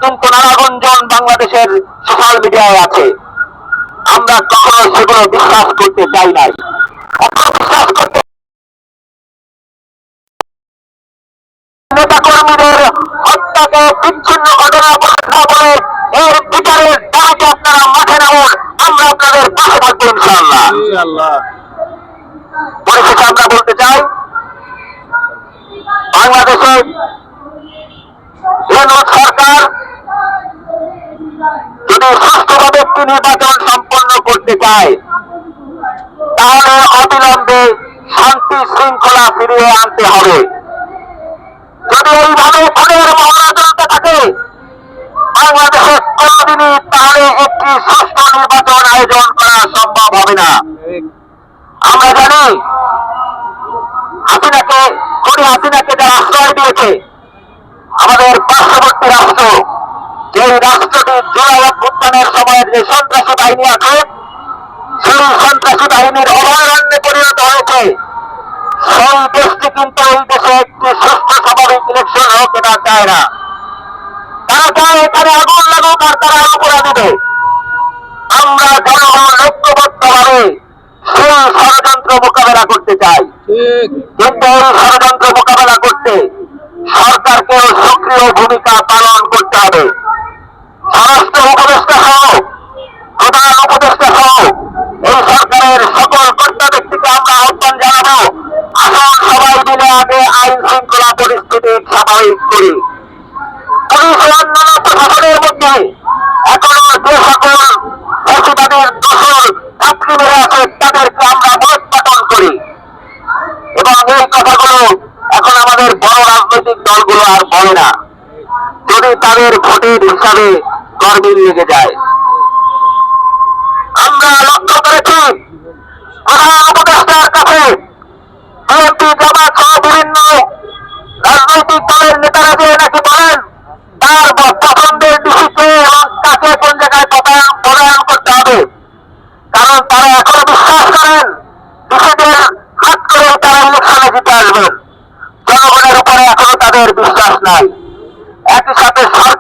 কিন্তু নানা গুঞ্জন বাংলাদেশের সোশ্যাল মিডিয়ায় আছে। আমরা কখনো সেগুলো বিশ্বাস করতে চাই নাই। বিশ্বাস করতে নেতা কর্মীদের হত্যাকে বিচ্ছিন্ন ঘটনা বলে এর বিচারের দাবিতে আপনারা মাঠে নামুন। আমরা আপনাদের পাশে থাকবো ইনশাআল্লাহ। পরিশেষে আমরা বলতে চাই, বাংলাদেশে সরকার যদি সুষ্ঠুভাবে একটি নির্বাচন সম্পন্ন করতে চায়, তাহলে অবিলম্বে শান্তি শৃঙ্খলা ফিরিয়ে আনতে হবে। যদি এইভাবে ভোটের মহড়া চলতে থাকে বাংলাদেশে কোনদিনই, তাহলে একটি সুষ্ঠু নির্বাচন আয়োজন করা সম্ভব হবে না। আমরা জানি হাসিনাকে যারা আশ্রয় দিয়েছে, আমাদের পার্শ্ববর্তী রাষ্ট্র, যে রাষ্ট্রটি জুলাই অভ্যুত্থানের সময়ের যে সন্ত্রাসী বাহিনী আছে, সেই সন্ত্রাসী বাহিনীর অভয়ারণ্যে পরিণত হয়েছে। সেই দেশটি কিন্তু এই দেশে একটি সুস্থ স্বাভাবিক ইলেকশন হোক এটা চায় না। তারা চায় এখানে আগুন লাগুক আর তারা উপরে দেবে। আমরা জনগণ ঐক্যবদ্ধ ভাবে সেই ষড়যন্ত্র মোকাবেলা করতে চাই, কিন্তু এই ষড়যন্ত্র মোকাবেলা করতে সরকারকেও সক্রিয় ভূমিকা পালন করতে হবে। স্বরাষ্ট্র উপদেষ্টা সহ, প্রধান উপদেষ্টা সহ এই সরকারের সকল কর্তা ব্যক্তিকে আমরা আহ্বান জানাবো, আসুন সবাই মিলে আগে আইন শৃঙ্খলা পরিস্থিতি স্বাভাবিক করি। পুলিশ ও অন্যান্য প্রশাসনের মধ্যে এখনো যে সকল ফ্যাসিবাদের দোষর চাকরি মেরে আছে তাদেরকে আমরা মূলোৎপাটন করি, এবং এই কথাগুলো এখন আমাদের বড় রাজনৈতিক দলগুলো আর বলে না, যদি তাদের ভোটের হিসাবে গরমিল লেগে যায়। আমরা লক্ষ্য করেছি প্রধান উপদেষ্টার কাছে বিএনপি, জামাত সহ বিভিন্ন রাজনৈতিক দলের নেতারা যে নাকি বলেন তার পছন্দের ডিসিকে এবং কাকে কোন জায়গায় পদায়ন করতে হবে, কারণ তারা এখনো বিশ্বাস করেন ডিসিদের হাত করে তারা ইলেকশনে জিতে আসবেন। জনগণের উপরে এখনো তাদের বিশ্বাস নাই। একই সাথে সরকার